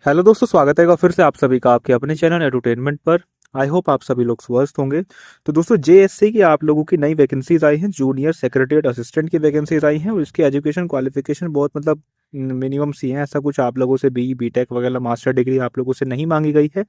Hello दोस्तों, स्वागत है फिर से आप सभी का आपके अपने चैनल एडुटेनमेंट पर। आई होप आप सभी लोग स्वस्थ होंगे। तो दोस्तों, जेएससी की आप लोगों की नई वैकेंसीज आई हैं, जूनियर सेक्रेटरीट असिस्टेंट की वैकेंसीज आई हैं और इसकी एजुकेशन क्वालिफिकेशन बहुत मिनिमम सी है। ऐसा कुछ आप लोगों से बीटेक वगैरह मास्टर डिग्री आप लोगों से नहीं मांगी गई है।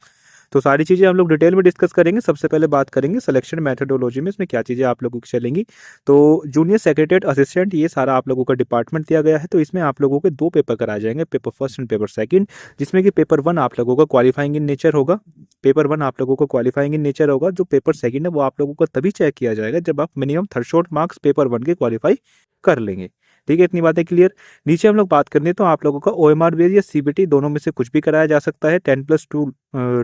तो सारी चीज़ें हम लोग डिटेल में डिस्कस करेंगे। सबसे पहले बात करेंगे सिलेक्शन मेथडोलॉजी में, इसमें क्या चीज़ें आप लोगों की चलेंगी। तो जूनियर सेक्रेटरीट असिस्टेंट, ये सारा आप लोगों का डिपार्टमेंट दिया गया है। तो इसमें आप लोगों के दो पेपर कराए जाएंगे, paper first and paper second, जिसमें कि पेपर वन आप लोगों का क्वालिफाइंग इन नेचर होगा। पेपर वन आप लोगों को क्वालिफाइंग इन नेचर होगा। जो पेपर सेकंड है वो आप लोगों का तभी चेक किया जाएगा जब आप minimum threshold marks paper one के क्वालिफाई कर लेंगे। ठीक है, इतनी बातें क्लियर। नीचे हम लोग बात करते हैं तो आप लोगों का ओएमआर बेस या सीबीटी दोनों में से कुछ भी कराया जा सकता है। 10+2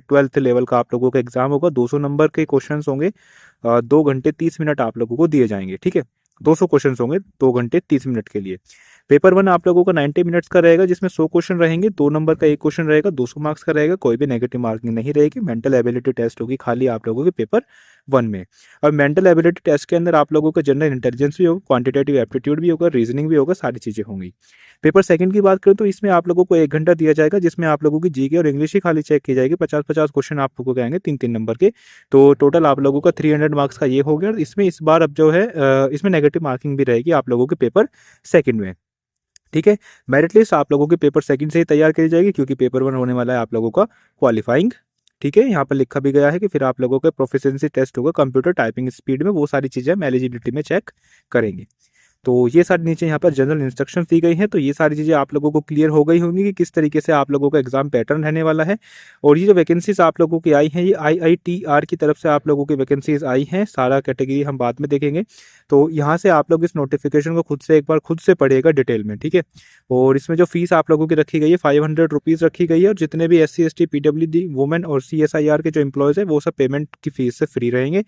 12th लेवल का आप लोगों का एग्जाम होगा। 200 नंबर के क्वेश्चंस होंगे। 2 घंटे 30 मिनट आप लोगों को दिए जाएंगे। ठीक है, 200 क्वेश्चंस होंगे 2 घंटे 30 मिनट के लिए। पेपर वन आप लोगों का 90 मिनट्स का रहेगा, जिसमें 100 क्वेश्चन रहेंगे। 2 नंबर का एक क्वेश्चन रहेगा, 200 मार्क्स का रहेगा। कोई भी नेगेटिव मार्किंग नहीं रहेगी। मेंटल एबिलिटी टेस्ट होगी खाली आप लोगों के पेपर वन में। और मेंटल एबिलिटी टेस्ट के अंदर आप लोगों का जनरल इंटेलिजेंस भी होगा, क्वांटिटेटिव एप्टीट्यूड भी होगा, रीजनिंग भी होगा, सारी चीज़ें होंगी। पेपर सेकंड की बात करें तो इसमें आप लोगों को 1 घंटा दिया जाएगा, जिसमें आप लोगों की जीके और इंग्लिश ही खाली चेक की जाएगी। 50-50 क्वेश्चन आप लोगों के आएंगे 3-3 नंबर के। तो टोटल आप लोगों का 300 मार्क्स का ये हो गया। इसमें इस बार अब जो है इसमें नेगेटिव मार्किंग भी रहेगी आप लोगों के पेपर सेकंड में। ठीक है, मेरिट लिस्ट आप लोगों के पेपर सेकंड से ही तैयार करी जाएगी, क्योंकि पेपर वन होने वाला है आप लोगों का क्वालिफाइंग। ठीक है, यहाँ पर लिखा भी गया है कि फिर आप लोगों का प्रोफिशिएंसी टेस्ट होगा कंप्यूटर टाइपिंग स्पीड में। वो सारी चीज़ें हम एलिजिबिलिटी में चेक करेंगे। तो ये सारी नीचे यहाँ पर जनरल इंस्ट्रक्शन दी गई हैं। तो ये सारी चीज़ें आप लोगों को क्लियर हो गई होंगी कि किस तरीके से आप लोगों का एग्जाम पैटर्न रहने वाला है। और ये जो वैकेंसीज आप लोगों की आई हैं, ये आईआईटीआर की तरफ से आप लोगों की वैकेंसीज आई हैं। सारा कैटेगरी हम बाद में देखेंगे। तो यहाँ से आप लोग इस नोटिफिकेशन को खुद से एक बार खुद से पढ़िएगा डिटेल में। ठीक है, और इसमें जो फीस आप लोगों की रखी गई है 500 रुपीज़ रखी गई है। और जितने भी SC ST PWD वुमेन और CSIR के जो एम्प्लॉयज़ है वो सब पेमेंट की फीस से फ्री रहेंगे।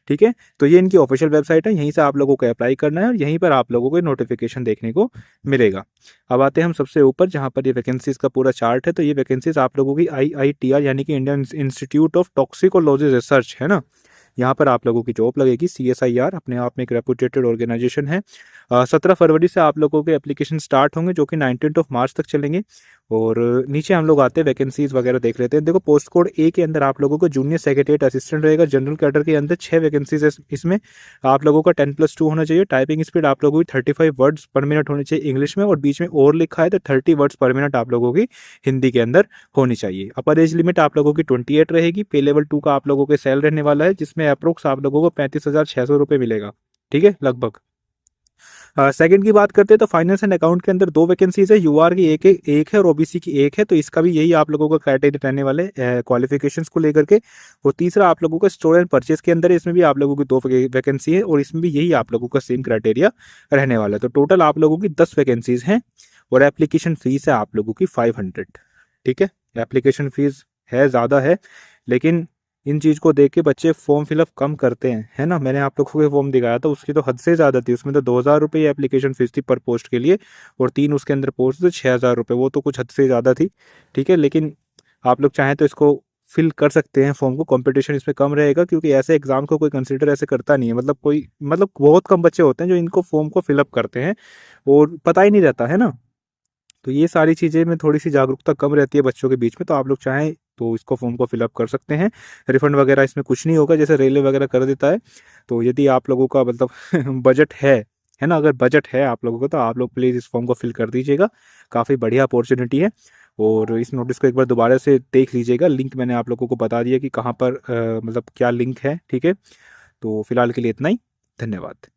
ठीक है, तो ये इनकी ऑफिशियल वेबसाइट है, यहीं से आप लोगों को अप्लाई करना है और यहीं पर आप लोगों को नोटिफिकेशन देखने को मिलेगा। अब आते हैं हम सबसे ऊपर, जहाँ पर ये वैकेंसीज का पूरा चार्ट है। तो ये वैकेंसीज आप लोगों की IITR यानी कि Indian institute of toxicology research है ना, यहाँ पर आप लोगों की जॉब लगेगी। CSIR अपने आप में एक रेपुटेटेड ऑर्गेनाइजेशन है। 17 फरवरी से आप लोगों के एप्लीकेशन स्टार्ट होंगे, जो कि 19 मार्च तक चलेंगे। और नीचे हम लोग आते हैं वैकेंसीज वगैरह देख लेते हैं। देखो, पोस्ट कोड ए के अंदर आप लोगों को जूनियर सेक्रेटरीट असिस्टेंट रहेगा। जनरल कैडर के अंदर 6 वैकेंसीज है। इसमें आप लोगों का 10+2 होना चाहिए। टाइपिंग स्पीड आप लोगों की 35 वर्ड्स पर मिनट होनी चाहिए इंग्लिश में, और बीच में और लिखा है तो 30 वर्ड्स पर मिनट आप लोगों की हिंदी के अंदर होनी चाहिए। अपर एज लिमिट आप लोगों की 28 रहेगी। पे लेवल 2 का आप लोगों के सैल रहने वाला है, जिसमें अप्रोक्स आप लोगों को 35,600 रुपये मिलेगा। ठीक है, लगभग। सेकंड की बात करते हैं तो फाइनेंस एंड अकाउंट के अंदर 2 वैकेंसीज है। यूआर की एक है और ओबीसी की एक है। तो इसका भी यही आप लोगों का क्राइटेरिया रहने वाले क्वालिफिकेशंस को लेकर के। और तीसरा आप लोगों का स्टोर एंड परचेज के अंदर है, इसमें भी आप लोगों की 2 वैकेंसी है और इसमें भी यही आप लोगों का सेम क्राइटेरिया रहने वाला है। तो टोटल आप लोगों की 10 वैकेंसीज हैं और एप्लीकेशन फीस है आप लोगों की 500। ठीक है, एप्लीकेशन फीस है, ज़्यादा है, लेकिन इन चीज़ को देख के बच्चे फॉर्म फिलअप कम करते हैं, है ना। मैंने आप लोगों को फॉर्म दिखाया था, उसकी तो हद से ज़्यादा थी। उसमें तो 2,000 रुपये एप्लीकेशन फीस थी पर पोस्ट के लिए, और 3 उसके अंदर पोस्ट तो 6,000 रुपये। वो तो कुछ हद से ज़्यादा थी। ठीक है, लेकिन आप लोग चाहें तो इसको फिल कर सकते हैं फॉर्म को। कंपटीशन इसमें कम रहेगा, क्योंकि ऐसे एग्जाम को कोई कंसिडर ऐसे करता नहीं है। मतलब बहुत कम बच्चे होते हैं जो इनको फॉर्म को फिलअप करते हैं और पता ही नहीं रहता है ना। तो ये सारी चीज़ें में थोड़ी सी जागरूकता कम रहती है बच्चों के बीच में। तो आप लोग चाहें तो इसको फॉर्म को फिलअप कर सकते हैं। रिफंड वगैरह इसमें कुछ नहीं होगा, जैसे रेलवे वगैरह कर देता है। तो यदि आप लोगों का बजट है ना, अगर बजट है आप लोगों का, तो आप लोग प्लीज़ इस फॉर्म को फिल कर दीजिएगा। काफ़ी बढ़िया अपॉर्चुनिटी है। और इस नोटिस को एक बार दोबारा से देख लीजिएगा। लिंक मैंने आप लोगों को बता दिया कि कहाँ पर क्या लिंक है। ठीक है, तो फिलहाल के लिए इतना ही। धन्यवाद।